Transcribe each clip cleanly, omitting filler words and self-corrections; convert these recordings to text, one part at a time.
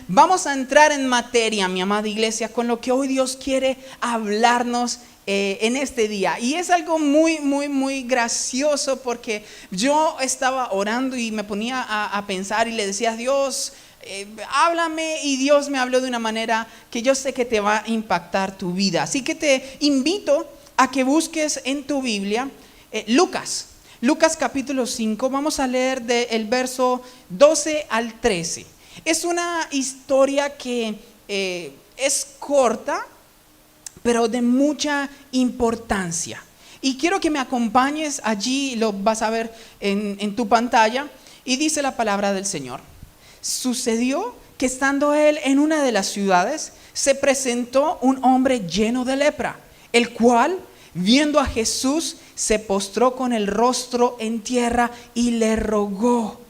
vamos a entrar en materia, mi amada iglesia, con lo que hoy Dios quiere hablarnos en este día. Y es algo muy gracioso, porque yo estaba orando y me ponía a pensar y le decía a Dios, háblame, y Dios me habló de una manera que yo sé que te va a impactar tu vida. Así que te invito a que busques en tu Biblia Lucas capítulo 5, vamos a leer del verso 12 al 13. Es una historia que es corta, pero de mucha importancia. Y quiero que me acompañes allí, lo vas a ver en tu pantalla, y dice la palabra del Señor. Sucedió que estando él en una de las ciudades, se presentó un hombre lleno de lepra, el cual, viendo a Jesús, se postró con el rostro en tierra y le rogó,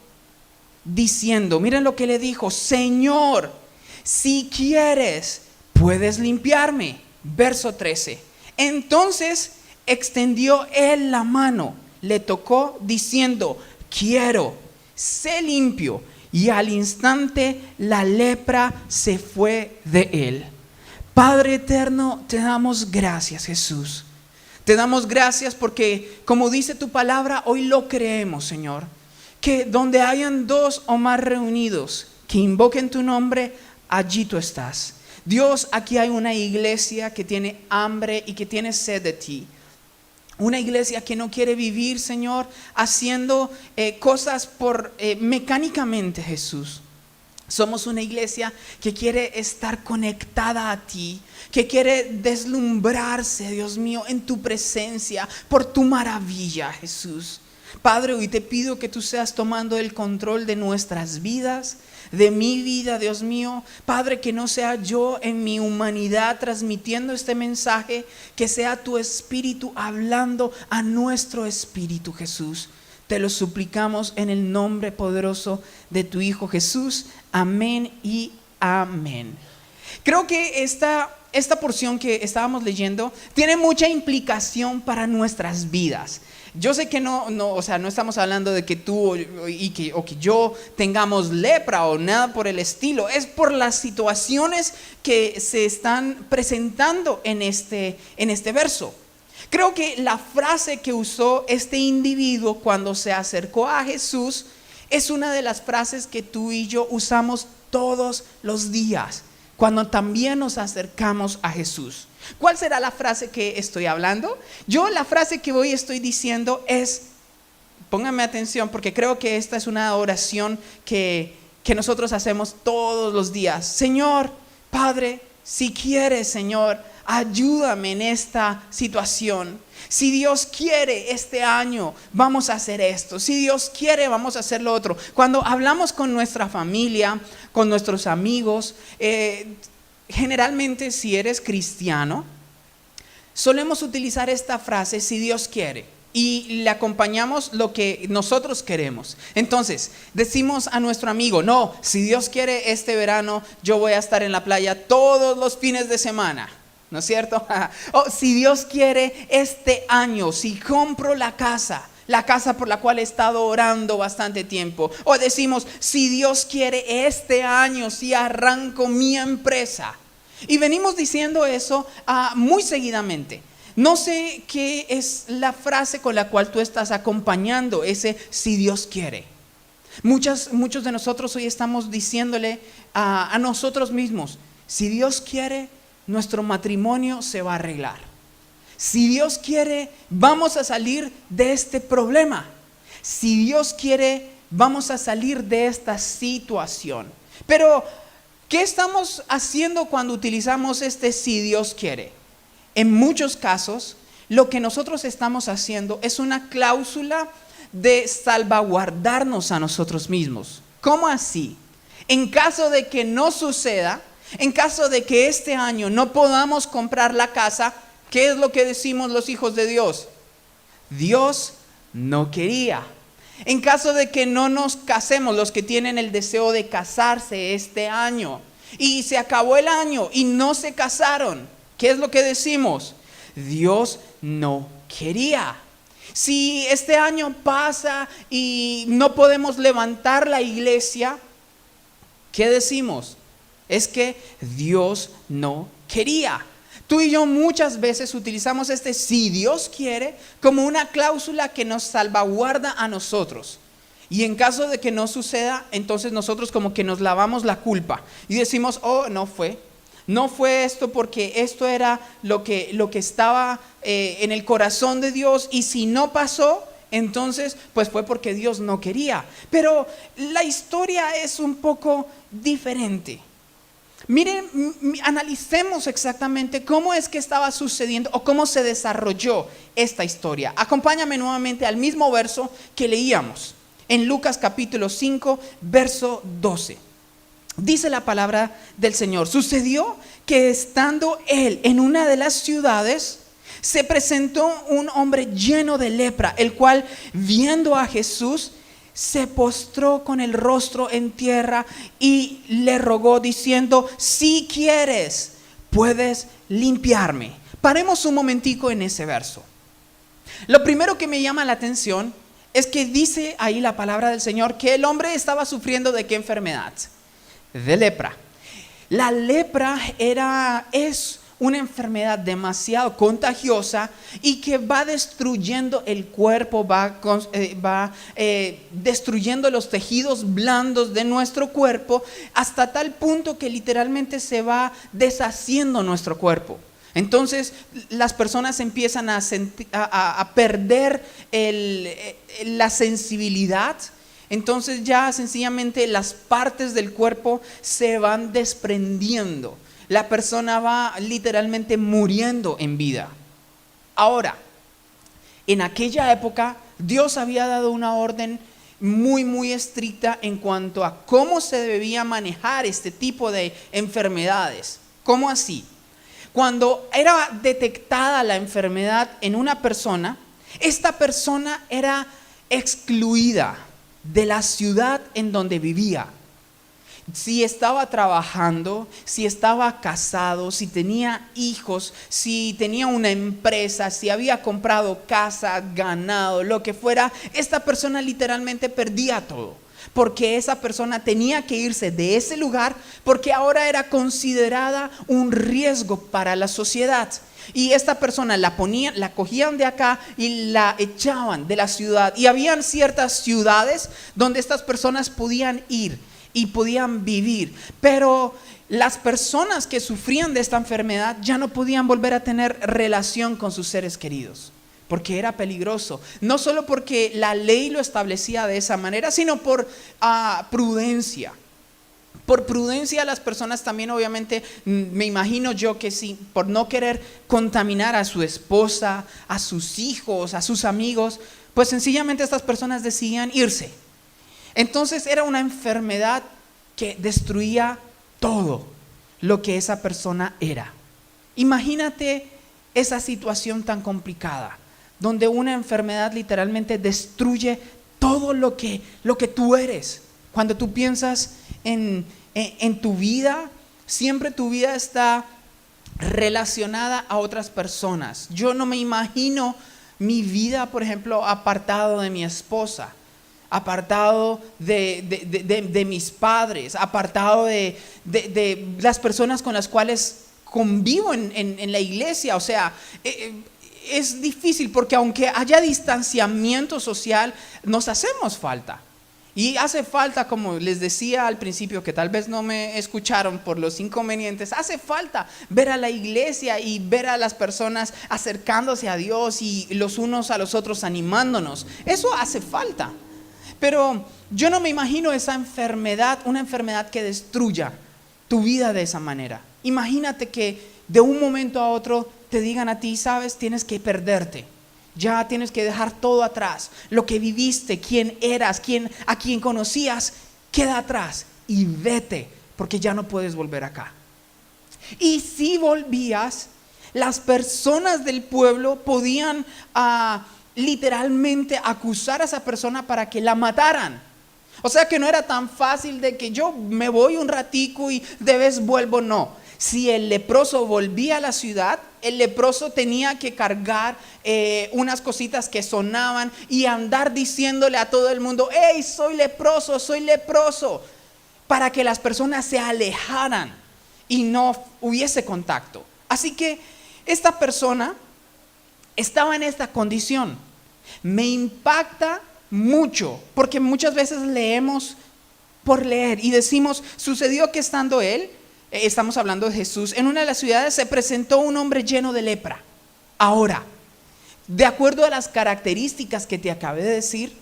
diciendo, miren lo que le dijo: Señor, si quieres, puedes limpiarme. Verso 13. Entonces extendió él la mano, le tocó, diciendo, quiero, sé limpio. Y al instante la lepra se fue de él. Padre eterno, te damos gracias, Jesús. Te damos gracias porque, como dice tu palabra, hoy lo creemos, Señor. Que donde hayan dos o más reunidos que invoquen tu nombre, allí tú estás. Dios, aquí hay una iglesia que tiene hambre y que tiene sed de ti. Una iglesia que no quiere vivir, Señor, haciendo cosas mecánicamente, Jesús. Somos una iglesia que quiere estar conectada a ti, que quiere deslumbrarse, Dios mío, en tu presencia, por tu maravilla, Jesús. Padre, hoy te pido que tú seas tomando el control de nuestras vidas, de mi vida, Dios mío. Padre, que no sea yo en mi humanidad transmitiendo este mensaje, que sea tu Espíritu hablando a nuestro espíritu, Jesús. Te lo suplicamos en el nombre poderoso de tu Hijo Jesús. Amén y amén. Creo que esta porción que estábamos leyendo tiene mucha implicación para nuestras vidas. Yo sé que no estamos hablando de que tú o que yo tengamos lepra o nada por el estilo. Es por las situaciones que se están presentando en este verso. Creo que la frase que usó este individuo cuando se acercó a Jesús es una de las frases que tú y yo usamos todos los días cuando también nos acercamos a Jesús. ¿Cuál será la frase que estoy hablando? La frase que hoy estoy diciendo es, pónganme atención, porque creo que esta es una oración que nosotros hacemos todos los días. Señor, Padre, si quieres, Señor, ayúdame en esta situación. Si Dios quiere, este año vamos a hacer esto. Si Dios quiere, vamos a hacer lo otro. Cuando hablamos con nuestra familia, con nuestros amigos, generalmente, si eres cristiano, solemos utilizar esta frase, si Dios quiere, y le acompañamos lo que nosotros queremos. Entonces, decimos a nuestro amigo, no, si Dios quiere, este verano yo voy a estar en la playa todos los fines de semana. ¿No es cierto? O si Dios quiere, este año, si compro la casa por la cual he estado orando bastante tiempo. O decimos, si Dios quiere, este año, si arranco mi empresa. Y venimos diciendo eso muy seguidamente. No sé qué es la frase con la cual tú estás acompañando ese si Dios quiere. Muchos de nosotros hoy estamos diciéndole a nosotros mismos, si Dios quiere, nuestro matrimonio se va a arreglar. Si Dios quiere, vamos a salir de este problema. Si Dios quiere, vamos a salir de esta situación. Pero, ¿qué estamos haciendo cuando utilizamos este si Dios quiere? En muchos casos, lo que nosotros estamos haciendo es una cláusula de salvaguardarnos a nosotros mismos. ¿Cómo así? En caso de que no suceda, en caso de que este año no podamos comprar la casa, ¿qué es lo que decimos los hijos de Dios? Dios no quería. En caso de que no nos casemos, los que tienen el deseo de casarse este año, y se acabó el año y no se casaron, ¿qué es lo que decimos? Dios no quería. Si este año pasa y no podemos levantar la iglesia, ¿qué decimos? es que Dios no quería. Tú y yo muchas veces utilizamos este si Dios quiere como una cláusula que nos salvaguarda a nosotros. Y en caso de que no suceda, entonces nosotros como que nos lavamos la culpa y decimos, oh, no fue esto porque esto era lo que estaba en el corazón de Dios, y si no pasó, entonces pues fue porque Dios no quería. Pero la historia es un poco diferente. Miren, analicemos exactamente cómo es que estaba sucediendo o cómo se desarrolló esta historia. Acompáñame nuevamente al mismo verso que leíamos en Lucas capítulo 5, verso 12. Dice la palabra del Señor: sucedió que estando él en una de las ciudades, se presentó un hombre lleno de lepra, el cual, viendo a Jesús, se postró con el rostro en tierra y le rogó diciendo: si quieres, puedes limpiarme. Paremos un momentico en ese verso. Lo primero que me llama la atención es que dice ahí la palabra del Señor que el hombre estaba sufriendo ¿de qué enfermedad? De lepra. La lepra es una enfermedad demasiado contagiosa y que va destruyendo el cuerpo, va destruyendo los tejidos blandos de nuestro cuerpo hasta tal punto que literalmente se va deshaciendo nuestro cuerpo. Entonces las personas empiezan a perder la sensibilidad. Entonces ya sencillamente las partes del cuerpo se van desprendiendo. La persona va literalmente muriendo en vida. Ahora, en aquella época, Dios había dado una orden muy, muy estricta en cuanto a cómo se debía manejar este tipo de enfermedades. ¿Cómo así? Cuando era detectada la enfermedad en una persona, esta persona era excluida de la ciudad en donde vivía. Si estaba trabajando, si estaba casado, si tenía hijos, si tenía una empresa, si había comprado casa, ganado, lo que fuera, esta persona literalmente perdía todo, porque esa persona tenía que irse de ese lugar porque ahora era considerada un riesgo para la sociedad. Y esta persona la cogían de acá y la echaban de la ciudad. Y habían ciertas ciudades donde estas personas podían ir y podían vivir, pero las personas que sufrían de esta enfermedad ya no podían volver a tener relación con sus seres queridos, porque era peligroso, no solo porque la ley lo establecía de esa manera, sino por prudencia. Por prudencia las personas también, obviamente, me imagino yo que sí, por no querer contaminar a su esposa, a sus hijos, a sus amigos, pues sencillamente estas personas decidían irse. Entonces era una enfermedad que destruía todo lo que esa persona era. Imagínate esa situación tan complicada, donde una enfermedad literalmente destruye todo lo que tú eres. Cuando tú piensas en tu vida, siempre tu vida está relacionada a otras personas. Yo no me imagino mi vida, por ejemplo, apartado de mi esposa, apartado de mis padres, apartado de las personas con las cuales convivo en la iglesia. O sea, es difícil porque aunque haya distanciamiento social, nos hacemos falta. Y hace falta, como les decía al principio, que tal vez no me escucharon por los inconvenientes, hace falta ver a la iglesia y ver a las personas acercándose a Dios y los unos a los otros animándonos. Eso hace falta. Pero yo no me imagino esa enfermedad, una enfermedad que destruya tu vida de esa manera. Imagínate que de un momento a otro te digan a ti, sabes, tienes que perderte. Ya tienes que dejar todo atrás. Lo que viviste, quién eras, a quién conocías, queda atrás y vete, porque ya no puedes volver acá. Y si volvías, las personas del pueblo podían literalmente acusar a esa persona para que la mataran. O sea que no era tan fácil de que yo me voy un ratico y de vez vuelvo, no. Si el leproso volvía a la ciudad, el leproso tenía que cargar unas cositas que sonaban y andar diciéndole a todo el mundo, hey, soy leproso, soy leproso. para que las personas se alejaran y no hubiese contacto. Así que esta persona estaba en esta condición. Me impacta mucho, porque muchas veces leemos por leer y decimos, sucedió que estando él, estamos hablando de Jesús, en una de las ciudades se presentó un hombre lleno de lepra. Ahora, de acuerdo a las características que te acabé de decir,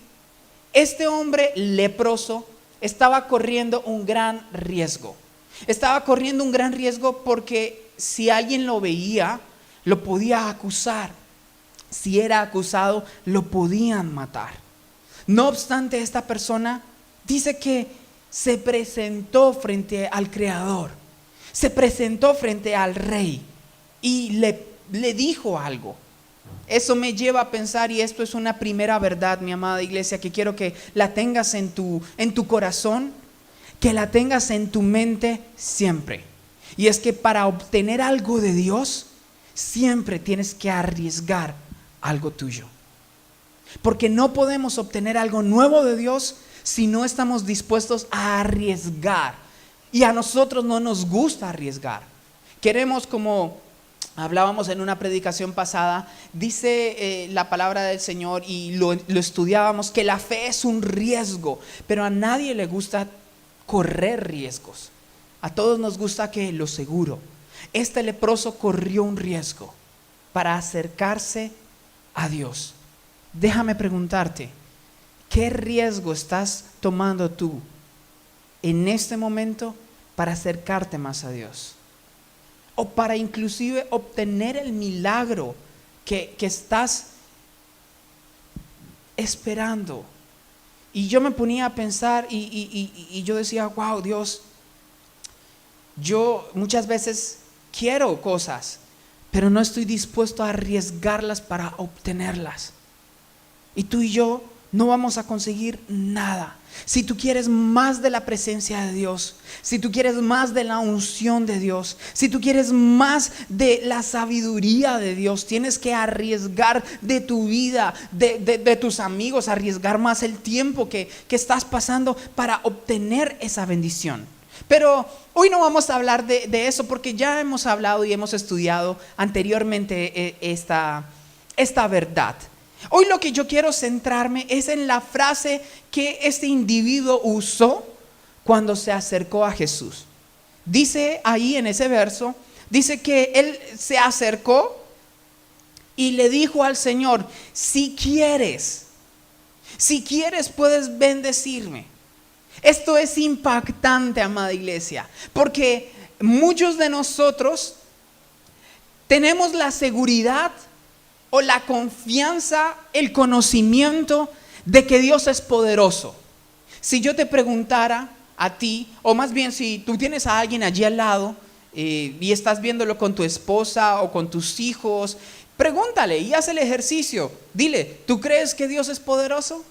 este hombre leproso estaba corriendo un gran riesgo. Estaba corriendo un gran riesgo porque si alguien lo veía, lo podía acusar. Si era acusado, lo podían matar. No obstante, esta persona dice que se presentó frente al Creador, se presentó frente al Rey y le dijo algo. Eso me lleva a pensar, y esto es una primera verdad, mi amada iglesia, que quiero que la tengas en tu corazón, que la tengas en tu mente siempre. Y es que para obtener algo de Dios, siempre tienes que arriesgar algo tuyo. Porque no podemos obtener algo nuevo de Dios si no estamos dispuestos a arriesgar. Y a nosotros no nos gusta arriesgar. Queremos, como hablábamos en una predicación pasada, dice la palabra del Señor y lo estudiábamos, que la fe es un riesgo, pero a nadie le gusta correr riesgos. A todos nos gusta que lo seguro. Este leproso corrió un riesgo para acercarse a Dios. Déjame preguntarte, ¿qué riesgo estás tomando tú en este momento para acercarte más a Dios? O para inclusive obtener el milagro que estás esperando. Y yo me ponía a pensar y yo decía, wow, Dios, yo muchas veces quiero cosas, pero no estoy dispuesto a arriesgarlas para obtenerlas. Y tú y yo no vamos a conseguir nada. Si tú quieres más de la presencia de Dios, si tú quieres más de la unción de Dios, si tú quieres más de la sabiduría de Dios, tienes que arriesgar de tu vida, de tus amigos, arriesgar más el tiempo que estás pasando para obtener esa bendición. Pero hoy no vamos a hablar de eso, porque ya hemos hablado y hemos estudiado anteriormente esta verdad. Hoy lo que yo quiero centrarme es en la frase que este individuo usó cuando se acercó a Jesús. Dice ahí en ese verso, dice que él se acercó y le dijo al Señor, si quieres puedes bendecirme. Esto es impactante, amada iglesia, porque muchos de nosotros tenemos la seguridad o la confianza, el conocimiento de que Dios es poderoso. Si yo te preguntara a ti, o más bien si tú tienes a alguien allí al lado y estás viéndolo con tu esposa o con tus hijos, pregúntale y haz el ejercicio. Dile, ¿tú crees que Dios es poderoso?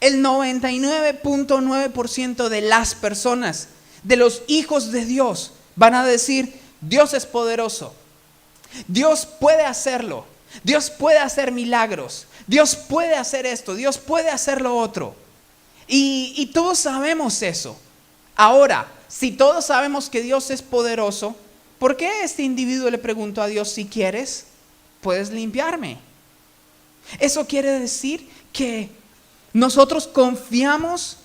El 99.9% de las personas, de los hijos de Dios, van a decir, Dios es poderoso. Dios puede hacerlo. Dios puede hacer milagros. Dios puede hacer esto. Dios puede hacer lo otro. Y todos sabemos eso. Ahora, si todos sabemos que Dios es poderoso, ¿por qué este individuo le preguntó a Dios, si quieres, puedes limpiarme? Eso quiere decir que nosotros confiamos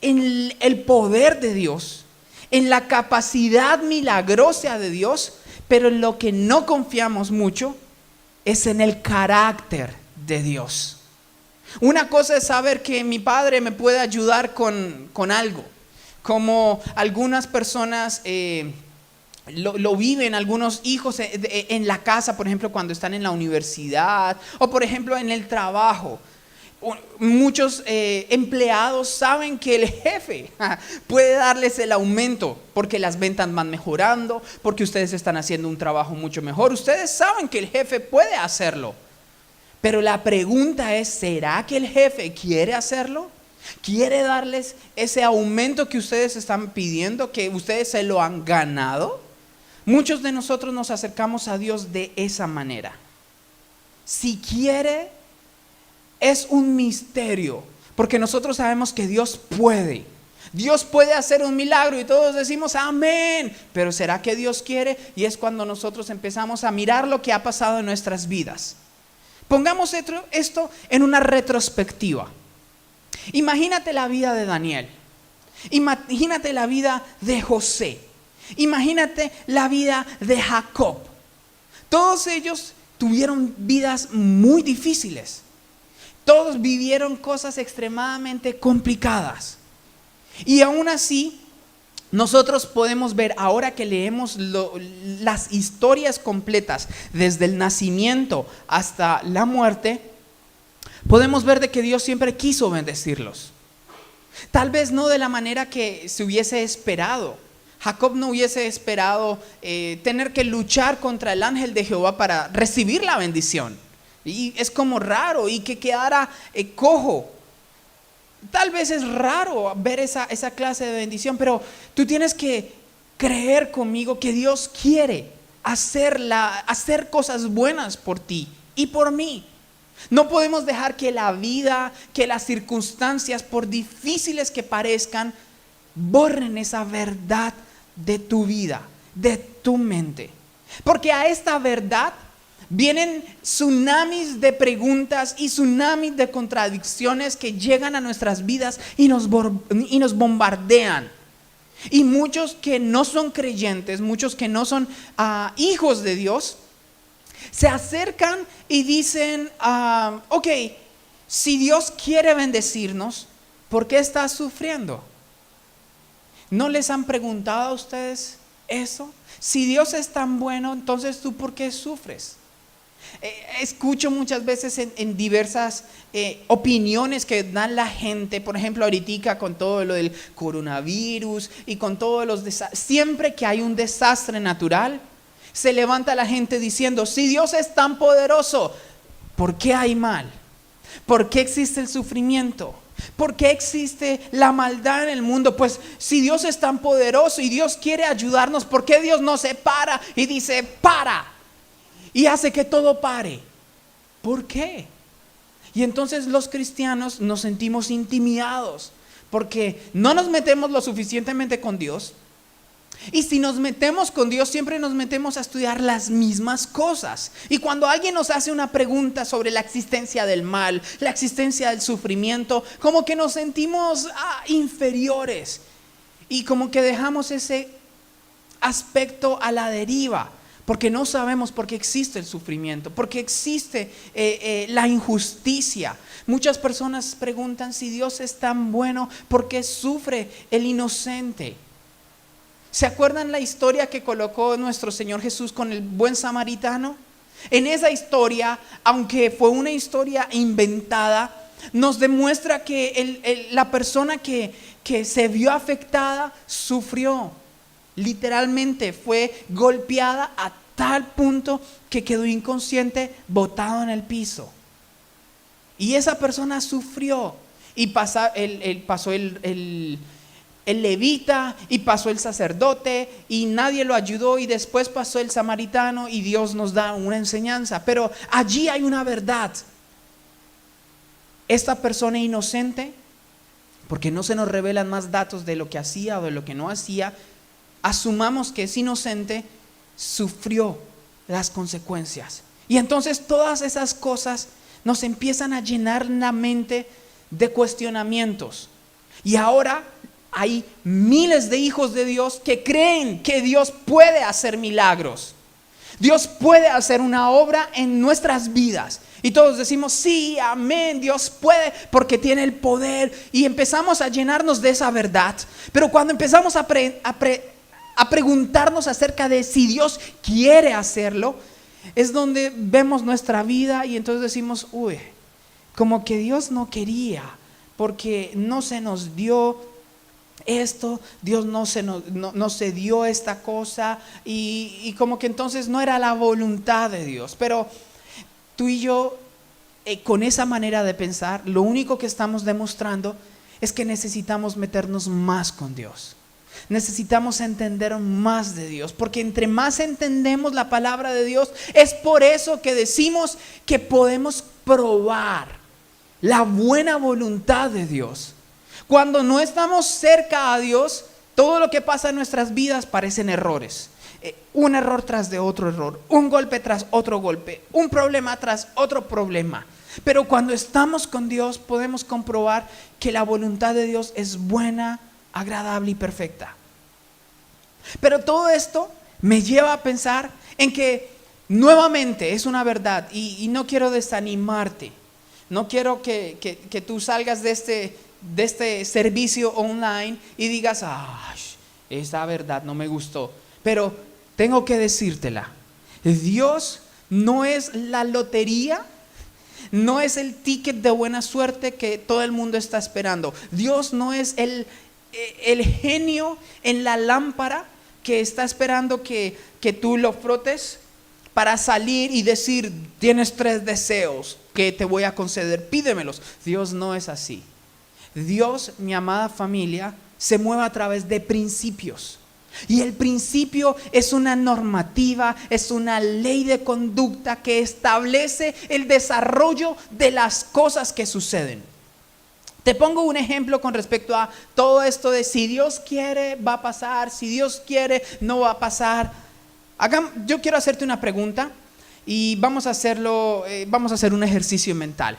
en el poder de Dios, en la capacidad milagrosa de Dios, pero en lo que no confiamos mucho es en el carácter de Dios. Una cosa es saber que mi padre me puede ayudar con algo, como algunas personas lo viven, algunos hijos en la casa, por ejemplo, cuando están en la universidad, o por ejemplo en el trabajo. Muchos empleados saben que el jefe puede darles el aumento porque las ventas van mejorando, porque ustedes están haciendo un trabajo mucho mejor. Ustedes saben que el jefe puede hacerlo, pero la pregunta es, ¿será que el jefe quiere hacerlo? ¿Quiere darles ese aumento que ustedes están pidiendo, que ustedes se lo han ganado? Muchos de nosotros nos acercamos a Dios de esa manera. Si quiere, es un misterio, porque nosotros sabemos que Dios puede. Dios puede hacer un milagro y todos decimos amén, pero ¿será que Dios quiere? Y es cuando nosotros empezamos a mirar lo que ha pasado en nuestras vidas. Pongamos esto en una retrospectiva. Imagínate la vida de Daniel, imagínate la vida de José, imagínate la vida de Jacob. Todos ellos tuvieron vidas muy difíciles. Todos vivieron cosas extremadamente complicadas. Y aún así, nosotros podemos ver, ahora que leemos las historias completas, desde el nacimiento hasta la muerte, podemos ver de que Dios siempre quiso bendecirlos. Tal vez no de la manera que se hubiese esperado. Jacob no hubiese esperado tener que luchar contra el ángel de Jehová para recibir la bendición. Y es como raro, y que quedara cojo. Tal vez es raro ver esa clase de bendición, pero tú tienes que creer conmigo que Dios quiere hacer cosas buenas por ti y por mí. No podemos dejar que la vida, que las circunstancias, por difíciles que parezcan, borren esa verdad de tu vida, de tu mente. Porque a esta verdad vienen tsunamis de preguntas y tsunamis de contradicciones que llegan a nuestras vidas y nos bombardean. Y muchos que no son creyentes, muchos que no son hijos de Dios, se acercan y dicen, ok, si Dios quiere bendecirnos, ¿por qué estás sufriendo? ¿No les han preguntado a ustedes eso? Si Dios es tan bueno, entonces ¿tú por qué sufres? Escucho muchas veces en diversas opiniones que dan la gente, por ejemplo ahorita con todo lo del coronavirus y con todos los desastres. Siempre que hay un desastre natural, se levanta la gente diciendo, si Dios es tan poderoso, ¿por qué hay mal? ¿Por qué existe el sufrimiento? ¿Por qué existe la maldad en el mundo? Pues si Dios es tan poderoso y Dios quiere ayudarnos, ¿por qué Dios no se para y dice, para? Y hace que todo pare. ¿Por qué? Y entonces los cristianos nos sentimos intimidados porque no nos metemos lo suficientemente con Dios. Y si nos metemos con Dios, siempre nos metemos a estudiar las mismas cosas. Y cuando alguien nos hace una pregunta sobre la existencia del mal, la existencia del sufrimiento, como que nos sentimos inferiores. Y como que dejamos ese aspecto a la deriva. Porque no sabemos por qué existe el sufrimiento, porque existe la injusticia. Muchas personas preguntan, si Dios es tan bueno, ¿por qué sufre el inocente? ¿Se acuerdan la historia que colocó nuestro Señor Jesús con el buen samaritano? En esa historia, aunque fue una historia inventada, nos demuestra que la persona que se vio afectada sufrió. Literalmente fue golpeada a tal punto que quedó inconsciente, botado en el piso. Y esa persona sufrió. Y pasó el levita, y pasó el sacerdote, y nadie lo ayudó, y después pasó el samaritano, y Dios nos da una enseñanza. Pero allí hay una verdad. Esta persona inocente, porque no se nos revelan más datos de lo que hacía o de lo que no hacía, asumamos que es inocente, sufrió las consecuencias. Y entonces todas esas cosas nos empiezan a llenar la mente de cuestionamientos. Y ahora hay miles de hijos de Dios que creen que Dios puede hacer milagros. Dios puede hacer una obra en nuestras vidas. Y todos decimos, sí, amén, Dios puede porque tiene el poder. Y empezamos a llenarnos de esa verdad. Pero cuando empezamos a preguntarnos acerca de si Dios quiere hacerlo, es donde vemos nuestra vida y entonces decimos, uy, como que Dios no quería, porque no se nos dio esto, Dios no se dio esta cosa, y como que entonces no era la voluntad de Dios. Pero tú y yo, con esa manera de pensar, lo único que estamos demostrando es que necesitamos meternos más con Dios. Necesitamos entender más de Dios, porque entre más entendemos la palabra de Dios, es por eso que decimos que podemos probar la buena voluntad de Dios. Cuando no estamos cerca a Dios, todo lo que pasa en nuestras vidas parecen errores. Un error tras de otro error, un golpe tras otro golpe, un problema tras otro problema. Pero cuando estamos con Dios podemos comprobar que la voluntad de Dios es buena, agradable y perfecta. Pero todo esto me lleva a pensar en que nuevamente es una verdad y no quiero desanimarte. No quiero que tú salgas de este servicio online y digas, ay, esa verdad no me gustó. Pero tengo que decírtela. Dios no es la lotería, no es el ticket de buena suerte que todo el mundo está esperando. Dios no es el genio en la lámpara que está esperando que tú lo frotes para salir y decir, tienes 3 deseos que te voy a conceder, pídemelos. Dios no es así. Dios, mi amada familia, se mueve a través de principios. Y el principio es una normativa, es una ley de conducta que establece el desarrollo de las cosas que suceden. Te pongo un ejemplo con respecto a todo esto de si Dios quiere va a pasar, si Dios quiere no va a pasar. Yo quiero hacerte una pregunta y vamos a hacer un ejercicio mental.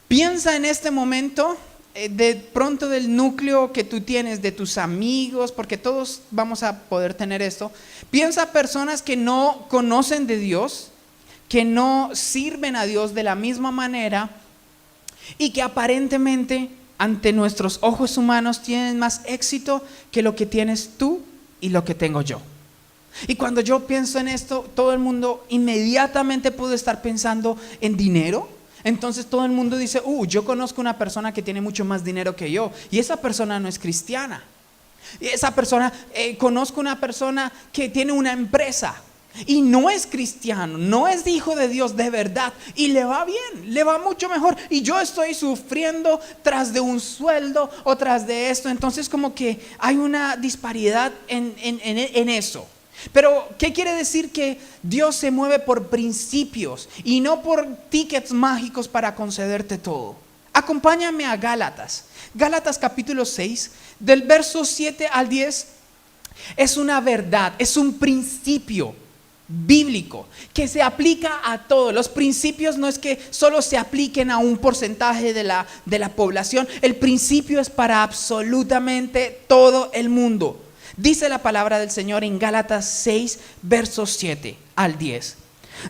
Piensa en este momento de pronto del núcleo que tú tienes, de tus amigos, porque todos vamos a poder tener esto. Piensa personas que no conocen de Dios, que no sirven a Dios de la misma manera y que aparentemente ante nuestros ojos humanos tienen más éxito que lo que tienes tú y lo que tengo yo. Y cuando yo pienso en esto, todo el mundo inmediatamente puede estar pensando en dinero. Entonces todo el mundo dice, yo conozco una persona que tiene mucho más dinero que yo y esa persona no es cristiana. Y esa persona, conozco una persona que tiene una empresa y no es cristiano, no es hijo de Dios de verdad y le va bien, le va mucho mejor y yo estoy sufriendo tras de un sueldo o tras de esto. Entonces como que hay una disparidad en eso. Pero ¿qué quiere decir? Que Dios se mueve por principios y no por tickets mágicos para concederte todo. Acompáñame a Gálatas capítulo 6, del verso 7 al 10. Es una verdad, es un principio bíblico que se aplica a todos. Los principios no es que solo se apliquen a un porcentaje de la población. El principio es para absolutamente todo el mundo. Dice la palabra del Señor en Gálatas 6, versos 7 al 10.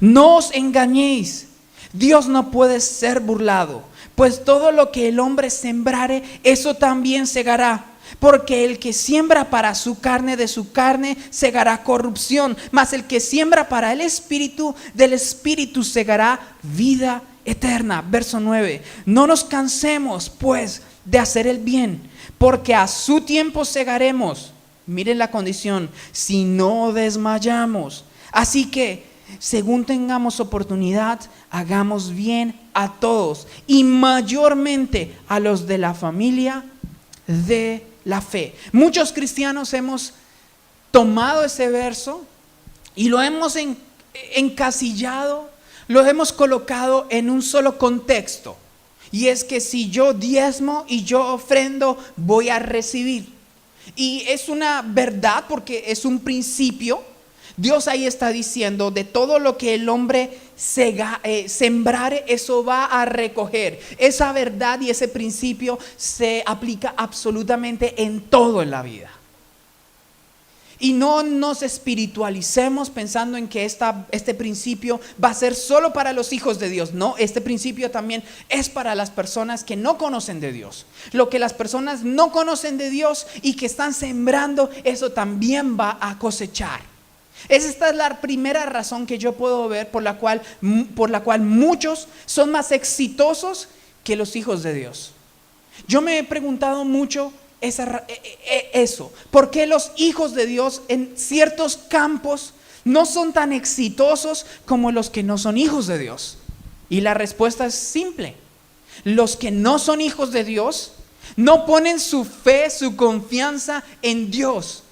No os engañéis, Dios no puede ser burlado, pues todo lo que el hombre sembrare, eso también segará. Porque el que siembra para su carne, de su carne segará corrupción, mas el que siembra para el Espíritu, del Espíritu segará vida eterna. Verso 9. No nos cansemos pues de hacer el bien, porque a su tiempo segaremos. Miren la condición, si no desmayamos. Así que, según tengamos oportunidad, hagamos bien a todos y mayormente a los de la familia de la fe. Muchos cristianos hemos tomado ese verso y lo hemos encasillado, lo hemos colocado en un solo contexto. Y es que si yo diezmo y yo ofrendo, voy a recibir. Y es una verdad porque es un principio. Dios ahí está diciendo, de todo lo que el hombre sembrare, eso va a recoger. Esa verdad y ese principio se aplica absolutamente en todo en la vida. Y no nos espiritualicemos pensando en que este principio va a ser solo para los hijos de Dios. No, este principio también es para las personas que no conocen de Dios. Lo que las personas no conocen de Dios y que están sembrando, eso también va a cosechar. Esta es la primera razón que yo puedo ver por la cual muchos son más exitosos que los hijos de Dios. Yo me he preguntado mucho eso. ¿Por qué los hijos de Dios en ciertos campos no son tan exitosos como los que no son hijos de Dios? Y la respuesta es simple. Los que no son hijos de Dios no ponen su fe, su confianza en Dios.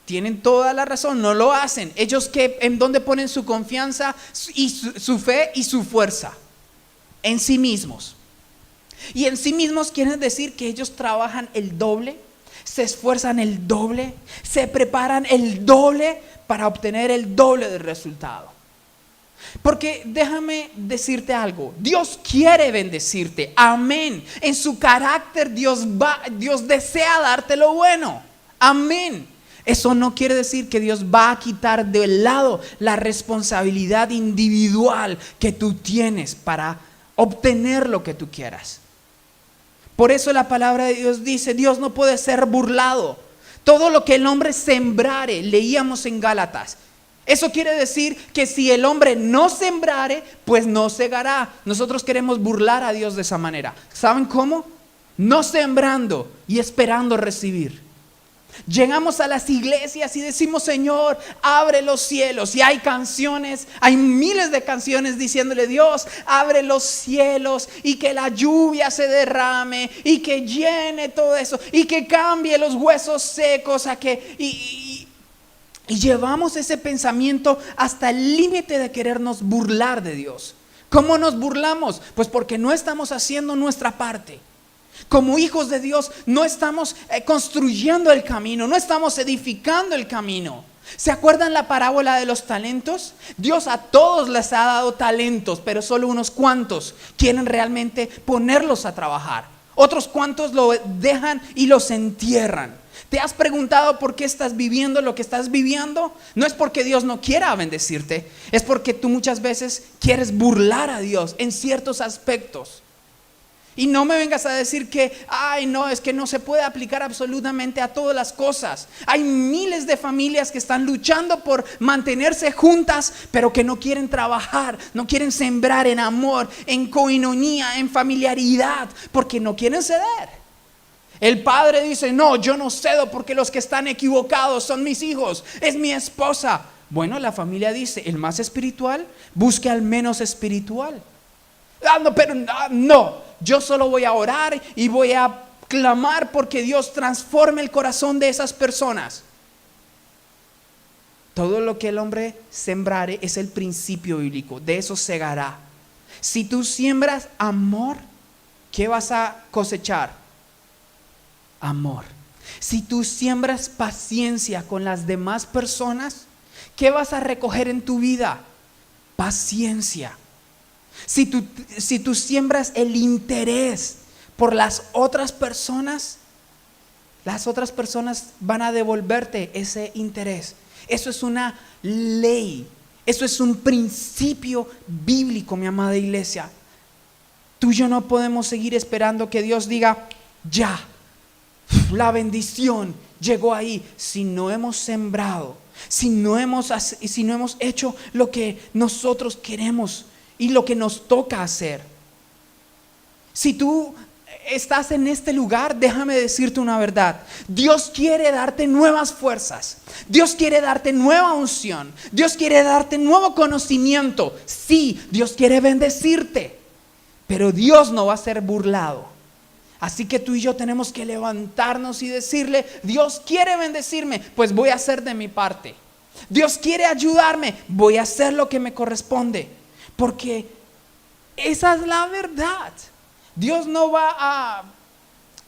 Tienen toda la razón, no lo hacen. Ellos ¿en dónde ponen su confianza y su fe y su fuerza? En sí mismos. Y en sí mismos quieren decir que ellos trabajan el doble, se esfuerzan el doble, se preparan el doble para obtener el doble del resultado. Porque déjame decirte algo, Dios quiere bendecirte, amén. En su carácter Dios desea darte lo bueno, amén. Eso no quiere decir que Dios va a quitar del lado la responsabilidad individual que tú tienes para obtener lo que tú quieras. Por eso la palabra de Dios dice, Dios no puede ser burlado. Todo lo que el hombre sembrare, leíamos en Gálatas. Eso quiere decir que si el hombre no sembrare, pues no segará. Nosotros queremos burlar a Dios de esa manera. ¿Saben cómo? No sembrando y esperando recibir. Llegamos a las iglesias y decimos, Señor, abre los cielos. Y hay canciones, hay miles de canciones diciéndole, Dios, abre los cielos y que la lluvia se derrame y que llene todo eso y que cambie los huesos secos y llevamos ese pensamiento hasta el límite de querernos burlar de Dios. ¿Cómo nos burlamos? Pues porque no estamos haciendo nuestra parte. Como hijos de Dios no estamos construyendo el camino, no estamos edificando el camino. ¿Se acuerdan la parábola de los talentos? Dios a todos les ha dado talentos, pero solo unos cuantos quieren realmente ponerlos a trabajar. Otros cuantos lo dejan y los entierran. ¿Te has preguntado por qué estás viviendo lo que estás viviendo? No es porque Dios no quiera bendecirte, es porque tú muchas veces quieres burlar a Dios en ciertos aspectos. Y no me vengas a decir que, ay no, es que no se puede aplicar absolutamente a todas las cosas. Hay miles de familias que están luchando por mantenerse juntas, pero que no quieren trabajar, no quieren sembrar en amor, en coinonía, en familiaridad, porque no quieren ceder. El padre dice, no, yo no cedo porque los que están equivocados son mis hijos, es mi esposa. Bueno, la familia dice, el más espiritual busque al menos espiritual. No, yo solo voy a orar y voy a clamar porque Dios transforme el corazón de esas personas. Todo lo que el hombre sembrare es el principio bíblico, de eso segará. Si tú siembras amor, ¿qué vas a cosechar? Amor. Si tú siembras paciencia con las demás personas, ¿qué vas a recoger en tu vida? Paciencia. Si tú siembras el interés por las otras personas van a devolverte ese interés. Eso es una ley, eso es un principio bíblico, mi amada iglesia. Tú y yo no podemos seguir esperando que Dios diga, ya, la bendición llegó ahí, si no hemos sembrado, si no hemos hecho lo que nosotros queremos y lo que nos toca hacer. Si tú estás en este lugar, déjame decirte una verdad. Dios quiere darte nuevas fuerzas. Dios quiere darte nueva unción. Dios quiere darte nuevo conocimiento. Sí, Dios quiere bendecirte, pero Dios no va a ser burlado. Así que tú y yo tenemos que levantarnos y decirle, Dios quiere bendecirme, pues voy a hacer de mi parte. Dios quiere ayudarme, voy a hacer lo que me corresponde. Porque esa es la verdad. Dios no va a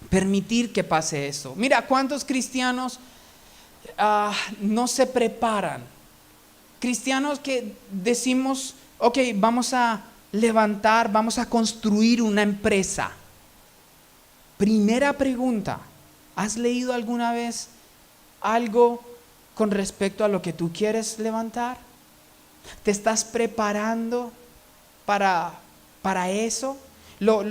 permitir que pase eso. Mira, ¿cuántos cristianos no se preparan? Cristianos que decimos, ok, vamos a levantar, vamos a construir una empresa. Primera pregunta, ¿has leído alguna vez algo con respecto a lo que tú quieres levantar? ¿Te estás preparando para eso? ¿Lo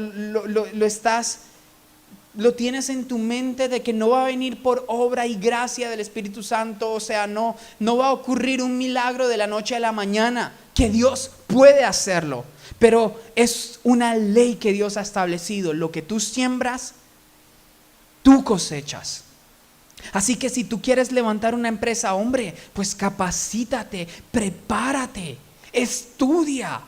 tienes en tu mente de que no va a venir por obra y gracia del Espíritu Santo? O sea, no va a ocurrir un milagro de la noche a la mañana, que Dios puede hacerlo, pero es una ley que Dios ha establecido. Lo que tú siembras, tú cosechas. Así que si tú quieres levantar una empresa, hombre, pues capacítate, prepárate, estudia.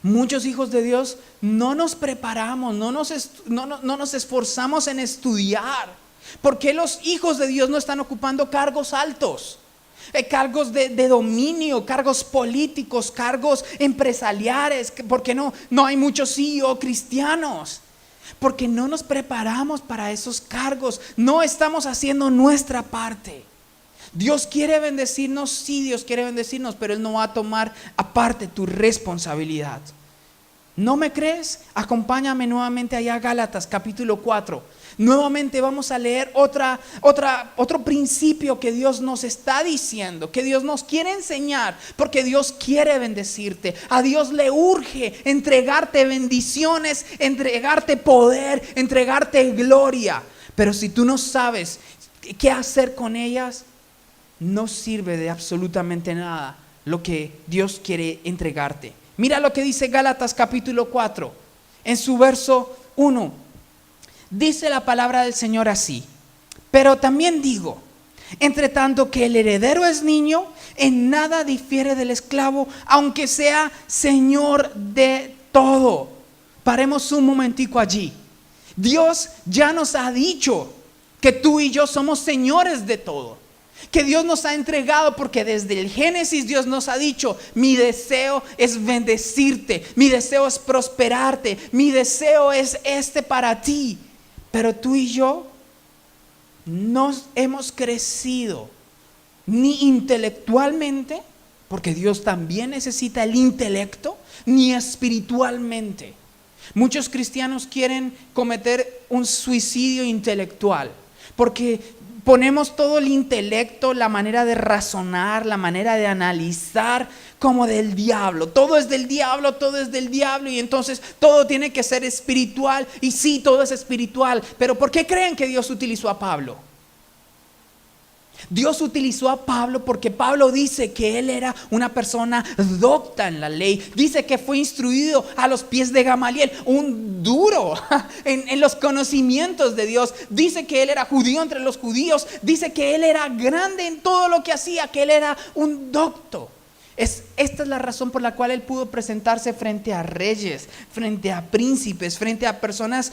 Muchos hijos de Dios no nos preparamos, no nos esforzamos en estudiar. ¿Por qué los hijos de Dios no están ocupando cargos altos? Cargos de dominio, cargos políticos, cargos empresariales. ¿Por qué no hay muchos CEO cristianos? porque no nos preparamos para esos cargos, no estamos haciendo nuestra parte. Dios quiere bendecirnos, sí, Dios quiere bendecirnos, pero Él no va a tomar aparte tu responsabilidad. ¿No me crees? Acompáñame nuevamente allá a Gálatas capítulo 4. Nuevamente vamos a leer otro principio que Dios nos está diciendo, que Dios nos quiere enseñar, porque Dios quiere bendecirte. A Dios le urge entregarte bendiciones, entregarte poder, entregarte gloria. Pero si tú no sabes qué hacer con ellas, no sirve de absolutamente nada lo que Dios quiere entregarte. Mira lo que dice Gálatas capítulo 4, en su verso 1. Dice la palabra del Señor así: pero también digo, entre tanto que el heredero es niño, en nada difiere del esclavo, aunque sea señor de todo. Paremos un momentico allí. Dios ya nos ha dicho que tú y yo somos señores de todo, que Dios nos ha entregado, porque desde el Génesis Dios nos ha dicho: mi deseo es bendecirte, mi deseo es prosperarte, mi deseo es para ti. Pero tú y yo no hemos crecido ni intelectualmente, porque Dios también necesita el intelecto, ni espiritualmente. Muchos cristianos quieren cometer un suicidio intelectual, porque ponemos todo el intelecto, la manera de razonar, la manera de analizar, como del diablo. Todo es del diablo, todo es del diablo, y entonces todo tiene que ser espiritual. Y sí, todo es espiritual. Pero ¿por qué creen que Dios utilizó a Pablo? Dios utilizó a Pablo porque Pablo dice que él era una persona docta en la ley. Dice que fue instruido a los pies de Gamaliel, un duro en los conocimientos de Dios. Dice que él era judío entre los judíos. Dice que él era grande en todo lo que hacía, que él era un docto. Esta es la razón por la cual él pudo presentarse frente a reyes, frente a príncipes, frente a personas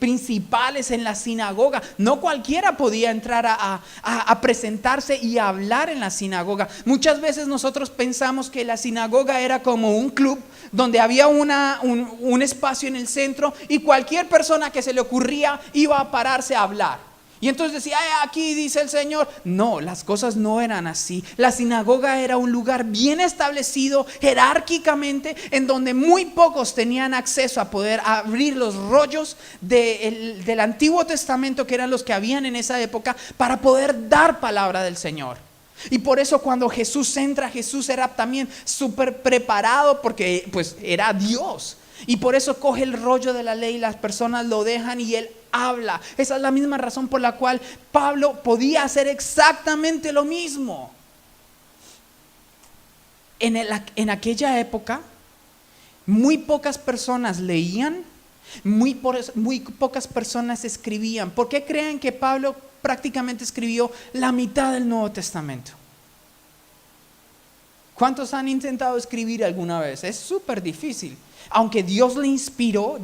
principales en la sinagoga. No cualquiera podía entrar a presentarse y a hablar en la sinagoga. Muchas veces nosotros pensamos que la sinagoga era como un club donde había un espacio en el centro, y cualquier persona que se le ocurría iba a pararse a hablar. Y entonces decía: aquí dice el Señor. No, las cosas no eran así. La sinagoga era un lugar bien establecido jerárquicamente, en donde muy pocos tenían acceso a poder abrir los rollos del Antiguo Testamento, que eran los que habían en esa época, para poder dar palabra del Señor. Y por eso cuando Jesús entra, Jesús era también súper preparado, porque pues era Dios. Y por eso coge el rollo de la ley, las personas lo dejan y él habla. Esa es la misma razón por la cual Pablo podía hacer exactamente lo mismo. En aquella época, muy pocas personas leían, muy pocas personas escribían. ¿Por qué creen que Pablo prácticamente escribió la mitad del Nuevo Testamento? ¿Cuántos han intentado escribir alguna vez? Es súper difícil. Aunque Dios lo inspiró,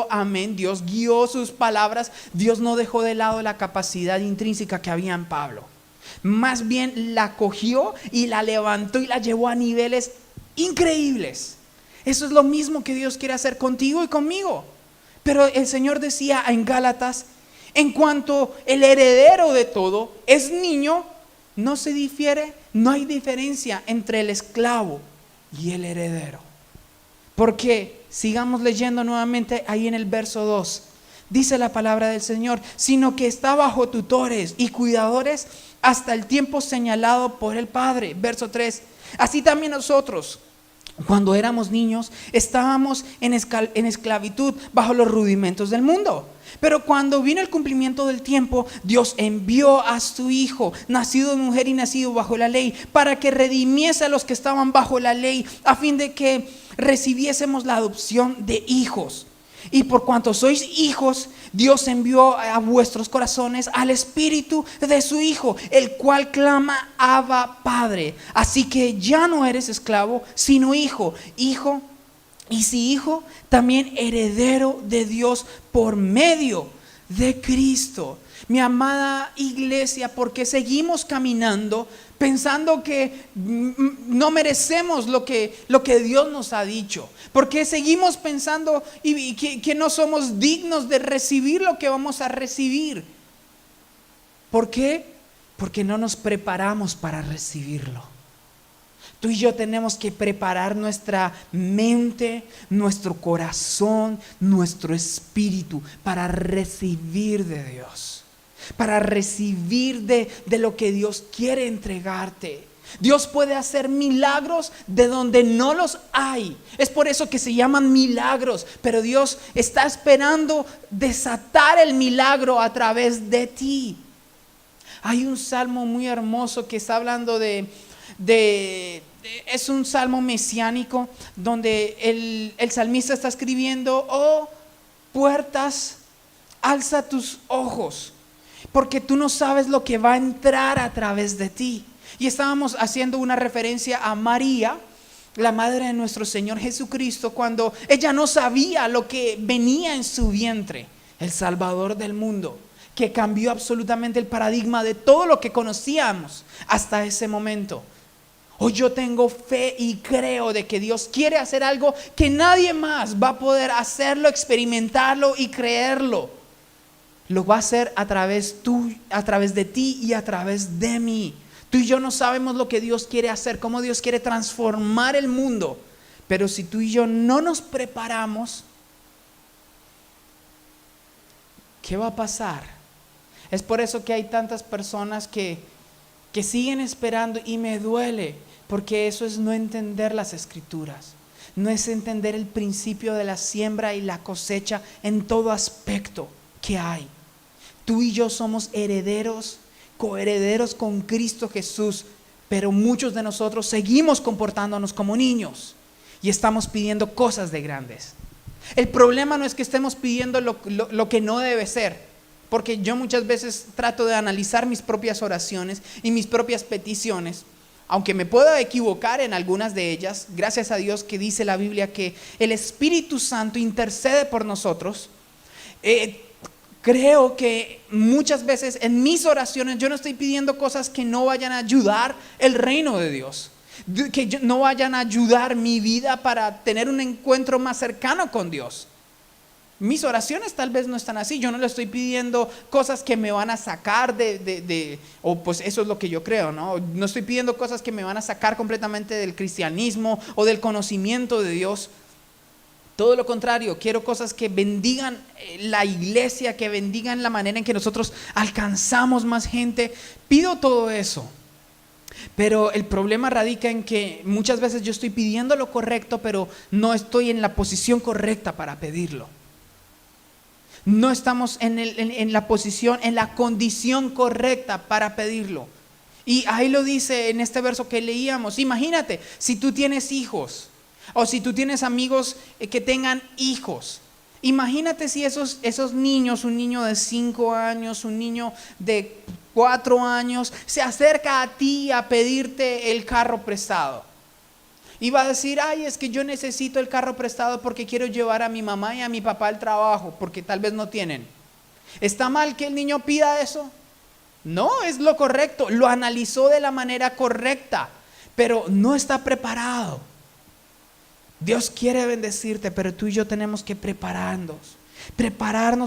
amén, Dios guió sus palabras, Dios no dejó de lado la capacidad intrínseca que había en Pablo. Más bien la cogió y la levantó y la llevó a niveles increíbles. Eso es lo mismo que Dios quiere hacer contigo y conmigo. Pero el Señor decía en Gálatas: en cuanto el heredero de todo es niño, no hay diferencia entre el esclavo y el heredero. Porque, sigamos leyendo nuevamente ahí en el verso 2, dice la palabra del Señor: sino que está bajo tutores y cuidadores hasta el tiempo señalado por el Padre. Verso 3, así también nosotros, cuando éramos niños, estábamos en esclavitud bajo los rudimentos del mundo. Pero cuando vino el cumplimiento del tiempo, Dios envió a su Hijo, nacido de mujer y nacido bajo la ley, para que redimiese a los que estaban bajo la ley, a fin de que recibiésemos la adopción de hijos. Y por cuanto sois hijos, Dios envió a vuestros corazones al Espíritu de su Hijo, el cual clama: Abba, Padre. Así que ya no eres esclavo, sino hijo. Y si hijo, también heredero de Dios por medio de Cristo. Mi amada iglesia, porque seguimos caminando pensando que no merecemos lo que Dios nos ha dicho? Porque seguimos pensando que no somos dignos de recibir lo que vamos a recibir. ¿Por qué? Porque no nos preparamos para recibirlo. Tú y yo tenemos que preparar nuestra mente, nuestro corazón, nuestro espíritu para recibir de Dios, para recibir de lo que Dios quiere entregarte. Dios puede hacer milagros de donde no los hay. Es por eso que se llaman milagros. Pero Dios está esperando desatar el milagro a través de ti. Hay un salmo muy hermoso que está hablando es un salmo mesiánico donde el salmista está escribiendo: oh puertas, alza tus ojos, porque tú no sabes lo que va a entrar a través de ti. Y estábamos haciendo una referencia a María, la madre de nuestro Señor Jesucristo, cuando ella no sabía lo que venía en su vientre, el Salvador del mundo, que cambió absolutamente el paradigma de todo lo que conocíamos hasta ese momento. Hoy yo tengo fe y creo de que Dios quiere hacer algo que nadie más va a poder hacerlo, experimentarlo y creerlo. Lo va a hacer a través de ti y a través de mí. Tú y yo no sabemos lo que Dios quiere hacer, cómo Dios quiere transformar el mundo. Pero si tú y yo no nos preparamos, ¿qué va a pasar? Es por eso que hay tantas personas que siguen esperando, y me duele, porque eso es no entender las escrituras, no es entender el principio de la siembra y la cosecha en todo aspecto que hay. Tú y yo somos herederos, coherederos con Cristo Jesús, pero muchos de nosotros seguimos comportándonos como niños y estamos pidiendo cosas de grandes. El problema no es que estemos pidiendo lo que no debe ser. Porque yo muchas veces trato de analizar mis propias oraciones y mis propias peticiones, aunque me pueda equivocar en algunas de ellas. Gracias a Dios que dice la Biblia que el Espíritu Santo intercede por nosotros. Creo que muchas veces en mis oraciones yo no estoy pidiendo cosas que no vayan a ayudar el reino de Dios, que no vayan a ayudar mi vida para tener un encuentro más cercano con Dios. Mis oraciones tal vez no están así. Yo no le estoy pidiendo cosas que me van a sacar o pues eso es lo que yo creo, ¿no? No estoy pidiendo cosas que me van a sacar completamente del cristianismo o del conocimiento de Dios. Todo lo contrario, quiero cosas que bendigan la iglesia, que bendigan la manera en que nosotros alcanzamos más gente. Pido todo eso. Pero el problema radica en que muchas veces yo estoy pidiendo lo correcto, pero no estoy en la posición correcta para pedirlo. No estamos en la posición, en la condición correcta para pedirlo. Y ahí lo dice en este verso que leíamos. Imagínate, si tú tienes hijos o si tú tienes amigos que tengan hijos. Imagínate si esos niños, un niño de 5 años, un niño de 4 años, se acerca a ti a pedirte el carro prestado. Y va a decir: ay, es que yo necesito el carro prestado porque quiero llevar a mi mamá y a mi papá al trabajo, porque tal vez no tienen. ¿Está mal que el niño pida eso? No, es lo correcto. Lo analizó de la manera correcta, pero no está preparado. Dios quiere bendecirte, pero tú y yo tenemos que prepararnos,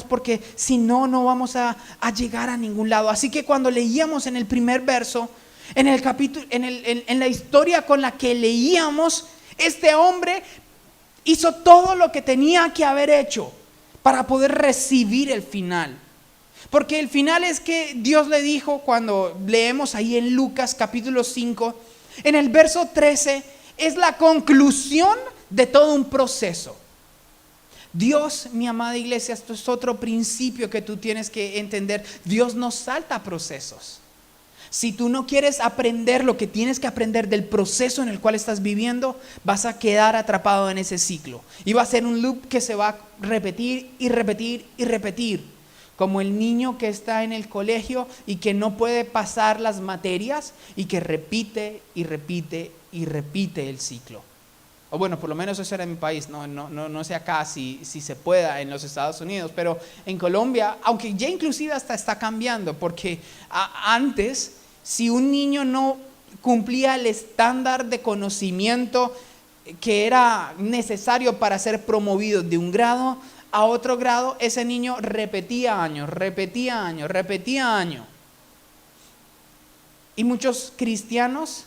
porque si no, no vamos a llegar a ningún lado. Así que cuando leíamos en el primer verso, en el capítulo, en la historia con la que leíamos, este hombre hizo todo lo que tenía que haber hecho para poder recibir el final. Porque el final es que Dios le dijo, cuando leemos ahí en Lucas capítulo 5, en el verso 13, es la conclusión de todo un proceso. Dios, mi amada iglesia, esto es otro principio que tú tienes que entender. Dios no salta procesos. Si tú no quieres aprender lo que tienes que aprender del proceso en el cual estás viviendo, vas a quedar atrapado en ese ciclo. Y va a ser un loop que se va a repetir y repetir y repetir. Como el niño que está en el colegio y que no puede pasar las materias y que repite y repite y repite el ciclo. O bueno, por lo menos eso era en mi país, no sé acá si se pueda en los Estados Unidos, pero en Colombia, aunque ya inclusive hasta está cambiando, porque antes, si un niño no cumplía el estándar de conocimiento que era necesario para ser promovido de un grado a otro grado, ese niño repetía año. Y muchos cristianos,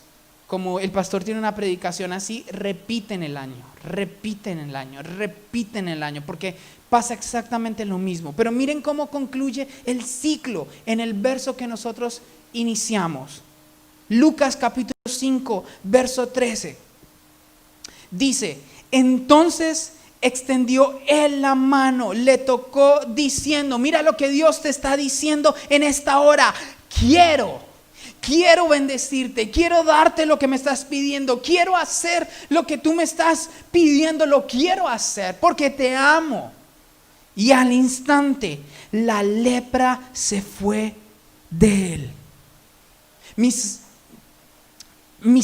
como el pastor tiene una predicación así, repiten el año, porque pasa exactamente lo mismo. Pero miren cómo concluye el ciclo en el verso que nosotros iniciamos. Lucas capítulo 5, verso 13. Dice, entonces extendió él la mano, le tocó diciendo, mira lo que Dios te está diciendo en esta hora, quiero bendecirte, quiero darte lo que me estás pidiendo, quiero hacer lo que tú me estás pidiendo, lo quiero hacer porque te amo. Y al instante la lepra se fue de él. Mis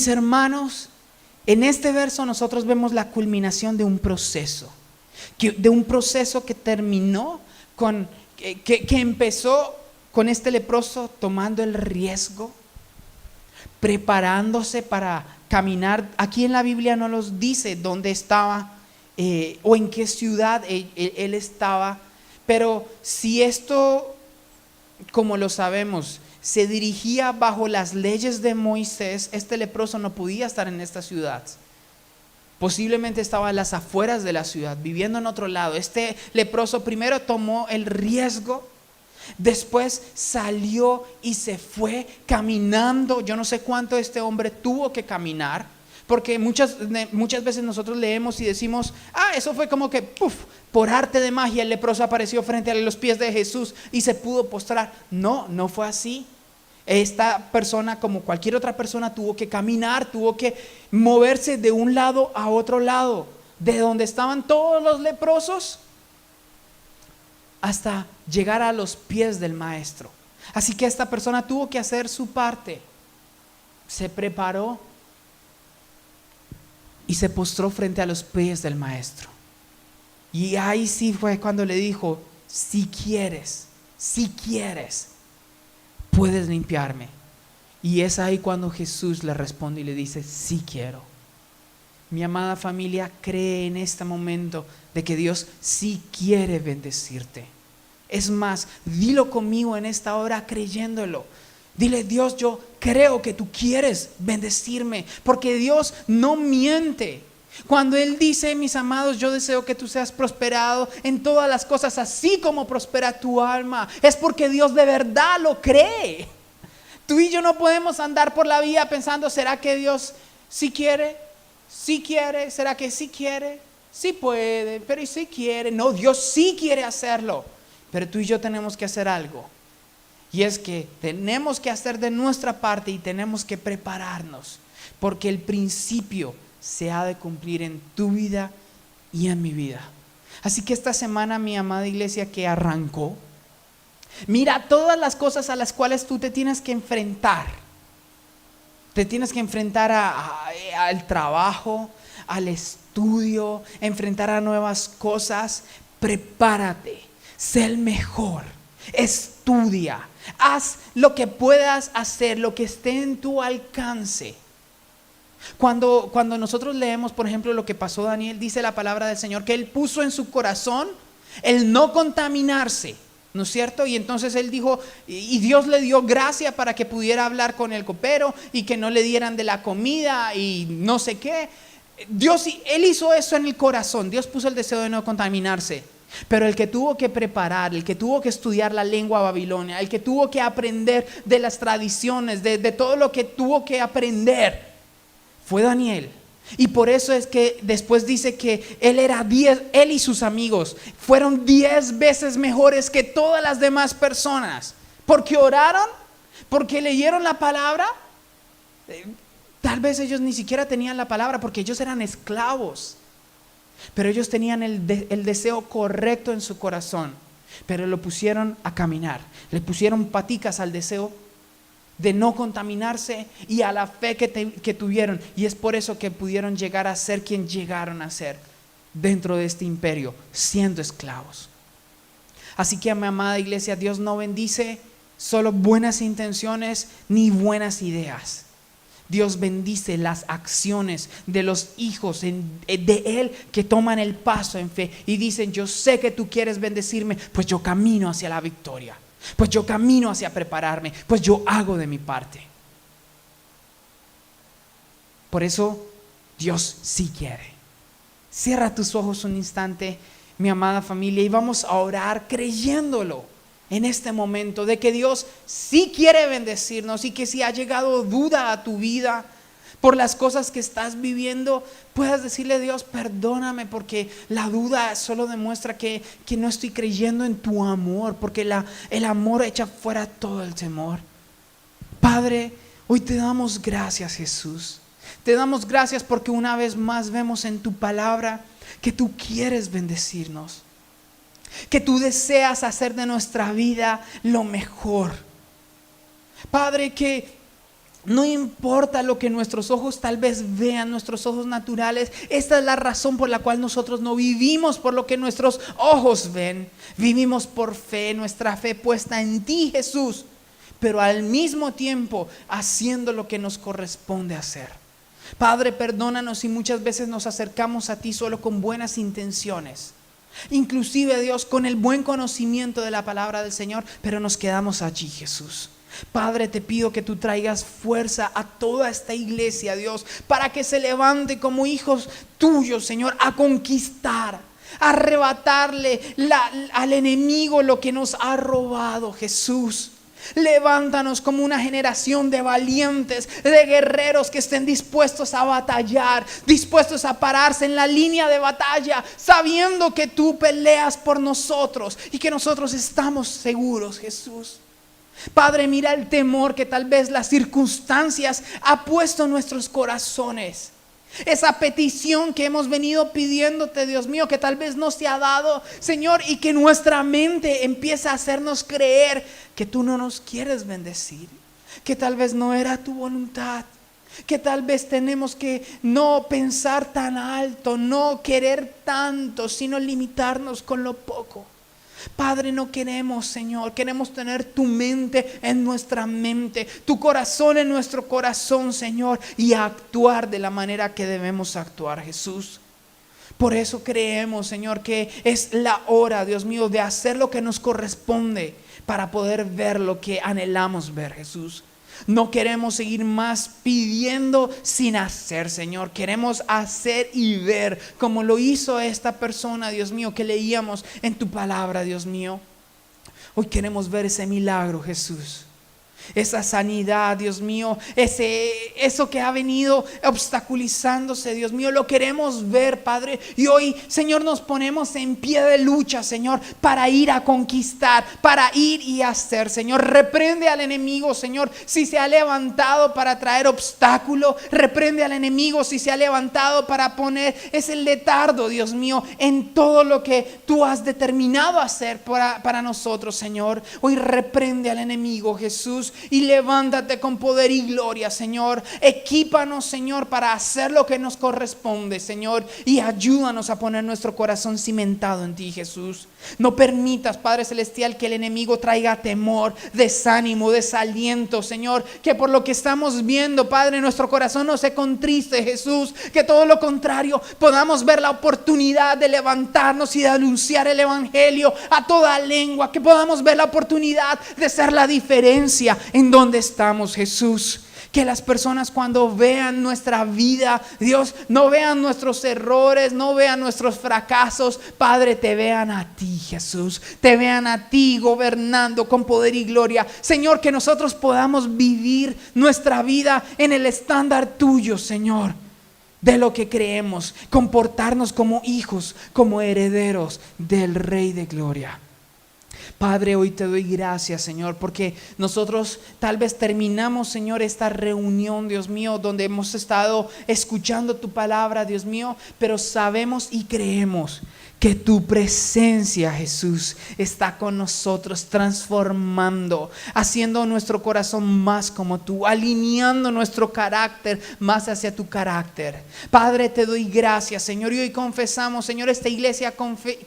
hermanos, en este verso nosotros vemos la culminación de un proceso, que terminó que empezó con este leproso tomando el riesgo, preparándose para caminar. Aquí en la Biblia no nos dice dónde estaba o en qué ciudad él estaba, pero si esto, como lo sabemos, se dirigía bajo las leyes de Moisés, este leproso no podía estar en esta ciudad. Posiblemente estaba en las afueras de la ciudad, viviendo en otro lado. Este leproso primero tomó el riesgo, después salió y se fue caminando. Yo no sé cuánto este hombre tuvo que caminar, porque muchas veces nosotros leemos y decimos, eso fue como que por arte de magia el leproso apareció frente a los pies de Jesús y se pudo postrar. No fue así. Esta persona, como cualquier otra persona, tuvo que caminar, tuvo que moverse de un lado a otro lado, de donde estaban todos los leprosos hasta llegar a los pies del maestro. Así que esta persona tuvo que hacer su parte. Se preparó y se postró frente a los pies del maestro. Y ahí sí fue cuando le dijo, si quieres, puedes limpiarme. Y es ahí cuando Jesús le responde y le dice, sí quiero. Mi amada familia, cree en este momento de que Dios sí quiere bendecirte. Es más, dilo conmigo en esta hora creyéndolo. Dile, Dios, yo creo que tú quieres bendecirme, porque Dios no miente. Cuando Él dice, mis amados, yo deseo que tú seas prosperado en todas las cosas, así como prospera tu alma, es porque Dios de verdad lo cree. Tú y yo no podemos andar por la vida pensando, ¿será que Dios sí quiere? ¿Sí quiere? ¿Será que sí quiere? Sí puede, pero ¿y sí quiere? No, Dios sí quiere hacerlo, pero tú y yo tenemos que hacer algo. Y es que tenemos que hacer de nuestra parte y tenemos que prepararnos, porque el principio se ha de cumplir en tu vida y en mi vida. Así que esta semana, mi amada iglesia que arrancó, mira todas las cosas a las cuales tú te tienes que enfrentar. Te tienes que enfrentar al trabajo, al estudio, enfrentar a nuevas cosas. Prepárate, sé el mejor, estudia, haz lo que puedas hacer, lo que esté en tu alcance. Cuando nosotros leemos, por ejemplo, lo que pasó Daniel, dice la palabra del Señor que él puso en su corazón el no contaminarse, ¿no es cierto? Y entonces él dijo, y Dios le dio gracia para que pudiera hablar con el copero y que no le dieran de la comida y no sé qué. Él hizo eso en el corazón. Dios puso el deseo de no contaminarse. Pero el que tuvo que preparar, el que tuvo que estudiar la lengua babilonia, el que tuvo que aprender de las tradiciones, de todo lo que tuvo que aprender, fue Daniel. Y por eso es que después dice que él y sus amigos fueron 10 veces mejores que todas las demás personas. Porque oraron, porque leyeron la palabra. Tal vez ellos ni siquiera tenían la palabra porque ellos eran esclavos. Pero ellos tenían el deseo correcto en su corazón. Pero lo pusieron a caminar. Le pusieron paticas al deseo de no contaminarse y a la fe que tuvieron. Y es por eso que pudieron llegar a ser quien llegaron a ser dentro de este imperio, siendo esclavos. Así que, mi amada iglesia, Dios no bendice solo buenas intenciones ni buenas ideas. Dios bendice las acciones de los hijos de Él que toman el paso en fe y dicen: yo sé que tú quieres bendecirme, pues yo camino hacia la victoria, pues yo camino hacia prepararme, pues yo hago de mi parte. Por eso Dios sí quiere. Cierra tus ojos un instante, mi amada familia, y vamos a orar creyéndolo en este momento, de que Dios sí quiere bendecirnos, y que si ha llegado duda a tu vida por las cosas que estás viviendo, puedas decirle a Dios: perdóname, porque la duda solo demuestra que no estoy creyendo en tu amor, porque el amor echa fuera todo el temor. Padre, hoy te damos gracias, Jesús. Te damos gracias porque una vez más vemos en tu palabra que tú quieres bendecirnos, que tú deseas hacer de nuestra vida lo mejor. Padre, que no importa lo que nuestros ojos tal vez vean, nuestros ojos naturales, esta es la razón por la cual nosotros no vivimos por lo que nuestros ojos ven. Vivimos por fe, nuestra fe puesta en ti, Jesús, pero al mismo tiempo haciendo lo que nos corresponde hacer. Padre, perdónanos si muchas veces nos acercamos a ti solo con buenas intenciones, inclusive, Dios, con el buen conocimiento de la palabra del Señor, pero nos quedamos allí, Jesús. Padre, te pido que tú traigas fuerza a toda esta iglesia, Dios, para que se levante como hijos tuyos, Señor, a conquistar, a arrebatarle al enemigo lo que nos ha robado, Jesús. Levántanos como una generación de valientes, de guerreros que estén dispuestos a batallar, dispuestos a pararse en la línea de batalla, sabiendo que tú peleas por nosotros y que nosotros estamos seguros, Jesús. Padre, mira el temor que tal vez las circunstancias ha puesto en nuestros corazones. Esa petición que hemos venido pidiéndote, Dios mío, que tal vez no se ha dado, Señor, y que nuestra mente empieza a hacernos creer que tú no nos quieres bendecir, que tal vez no era tu voluntad, que tal vez tenemos que no pensar tan alto, no querer tanto, sino limitarnos con lo poco. Padre, no queremos, Señor, queremos tener tu mente en nuestra mente, tu corazón en nuestro corazón, Señor, y actuar de la manera que debemos actuar, Jesús. Por eso creemos, Señor, que es la hora, Dios mío, de hacer lo que nos corresponde para poder ver lo que anhelamos ver, Jesús. No queremos seguir más pidiendo sin hacer, Señor. Queremos hacer y ver, como lo hizo esta persona, Dios mío, que leíamos en tu palabra, Dios mío. Hoy queremos ver ese milagro, Jesús. Esa sanidad, Dios mío, eso que ha venido obstaculizándose, Dios mío, lo queremos ver, Padre. Y hoy, Señor, nos ponemos en pie de lucha, Señor, para ir a conquistar, para ir y hacer, Señor. Reprende al enemigo, Señor, si se ha levantado para traer obstáculo. Reprende al enemigo si se ha levantado para poner ese letardo, Dios mío, en todo lo que tú has determinado hacer para nosotros, Señor. Hoy reprende al enemigo, Jesús, y levántate con poder y gloria, Señor. Equípanos, Señor, para hacer lo que nos corresponde, Señor, y ayúdanos a poner nuestro corazón cimentado en ti, Jesús. No permitas, Padre Celestial, que el enemigo traiga temor, desánimo, desaliento, Señor, que por lo que estamos viendo, Padre, nuestro corazón no se contriste, Jesús, que todo lo contrario, podamos ver la oportunidad de levantarnos y de anunciar el evangelio a toda lengua, que podamos ver la oportunidad de ser la diferencia en donde estamos, Jesús. Que las personas, cuando vean nuestra vida, Dios, no vean nuestros errores, no vean nuestros fracasos, Padre, te vean a ti, Jesús, te vean a ti gobernando con poder y gloria, Señor. Que nosotros podamos vivir nuestra vida en el estándar tuyo, Señor, de lo que creemos, comportarnos como hijos, como herederos del Rey de Gloria. Padre, hoy te doy gracias, Señor, porque nosotros tal vez terminamos, Señor, esta reunión, Dios mío, donde hemos estado escuchando tu palabra, Dios mío, pero sabemos y creemos que tu presencia, Jesús, está con nosotros, transformando, haciendo nuestro corazón más como tú, alineando nuestro carácter más hacia tu carácter. Padre, te doy gracias, Señor, y hoy confesamos, Señor, esta iglesia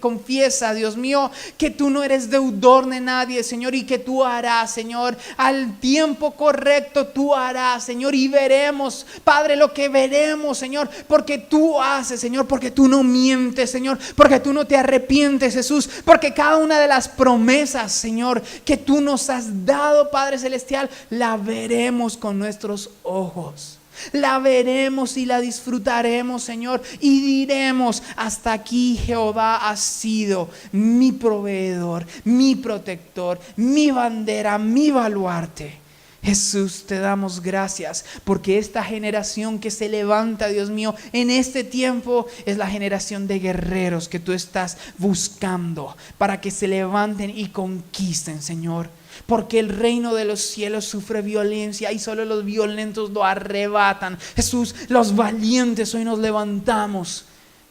confiesa, Dios mío, que tú no eres deudor de nadie, Señor, y que tú harás, Señor, al tiempo correcto tú harás, Señor, y veremos, Padre, lo que veremos, Señor, porque tú haces, Señor, porque tú no mientes, Señor, porque tú no te arrepientes, Jesús, porque cada una de las promesas, Señor, que tú nos has dado, Padre Celestial, la veremos con nuestros ojos. La veremos y la disfrutaremos, Señor, y diremos: hasta aquí Jehová ha sido mi proveedor, mi protector, mi bandera, mi baluarte. Jesús, te damos gracias porque esta generación que se levanta, Dios mío, en este tiempo es la generación de guerreros que tú estás buscando para que se levanten y conquisten, Señor. Porque el reino de los cielos sufre violencia y solo los violentos lo arrebatan. Jesús, los valientes hoy nos levantamos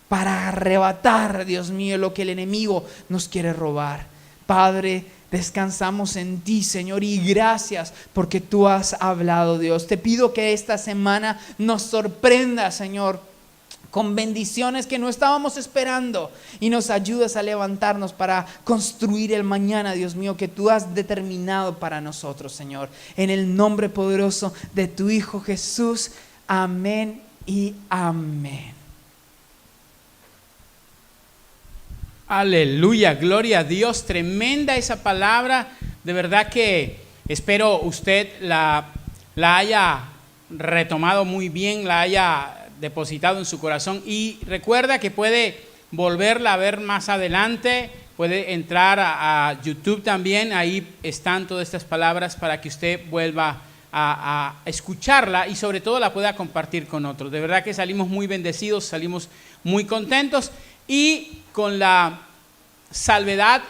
para arrebatar, Dios mío, lo que el enemigo nos quiere robar. Padre, descansamos en ti, Señor, y gracias porque tú has hablado, Dios. Te pido que esta semana nos sorprenda, Señor, con bendiciones que no estábamos esperando, y nos ayudas a levantarnos para construir el mañana, Dios mío, que tú has determinado para nosotros, Señor. En el nombre poderoso de tu Hijo Jesús. Amén y amén. Aleluya, gloria a Dios, tremenda esa palabra. De verdad que espero usted la haya retomado muy bien, la haya depositado en su corazón, y recuerda que puede volverla a ver más adelante, puede entrar a YouTube también, ahí están todas estas palabras para que usted vuelva a escucharla y sobre todo la pueda compartir con otros. De verdad que salimos muy bendecidos, salimos muy contentos y con la salvedad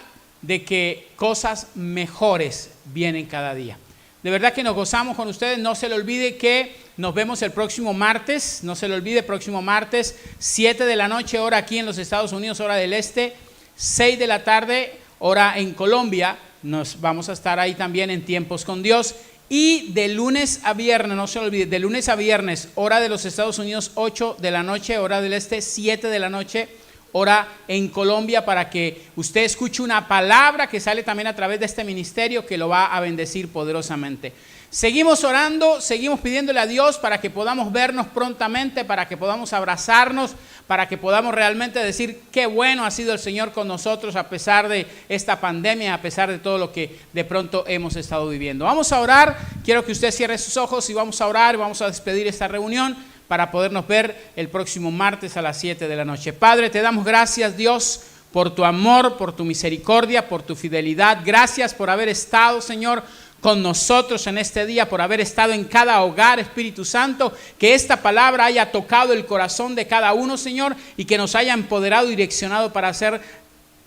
de que cosas mejores vienen cada día. De verdad que nos gozamos con ustedes. No se le olvide que nos vemos el próximo martes. No se le olvide, próximo martes, 7 de la noche, hora aquí en los Estados Unidos, hora del este, 6 de la tarde, hora en Colombia. Nos vamos a estar ahí también en Tiempos con Dios. Y de lunes a viernes, no se le olvide, de lunes a viernes, hora de los Estados Unidos, 8 de la noche, hora del este, 7 de la noche, hora en Colombia, para que usted escuche una palabra que sale también a través de este ministerio que lo va a bendecir poderosamente. Seguimos orando, seguimos pidiéndole a Dios para que podamos vernos prontamente, para que podamos abrazarnos, para que podamos realmente decir qué bueno ha sido el Señor con nosotros a pesar de esta pandemia, a pesar de todo lo que de pronto hemos estado viviendo. Vamos a orar, quiero que usted cierre sus ojos y vamos a orar y vamos a despedir esta reunión para podernos ver el próximo martes a las 7 de la noche. Padre, te damos gracias, Dios, por tu amor, por tu misericordia, por tu fidelidad. Gracias por haber estado, Señor, con nosotros en este día, por haber estado en cada hogar, Espíritu Santo, que esta palabra haya tocado el corazón de cada uno, Señor, y que nos haya empoderado y direccionado para hacer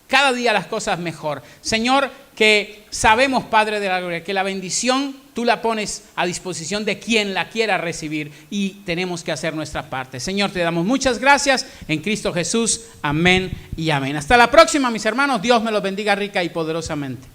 cada día las cosas mejor. Señor, que sabemos, Padre de la gloria, que la bendición tú la pones a disposición de quien la quiera recibir y tenemos que hacer nuestra parte. Señor, te damos muchas gracias en Cristo Jesús. Amén y amén. Hasta la próxima, mis hermanos. Dios me los bendiga rica y poderosamente.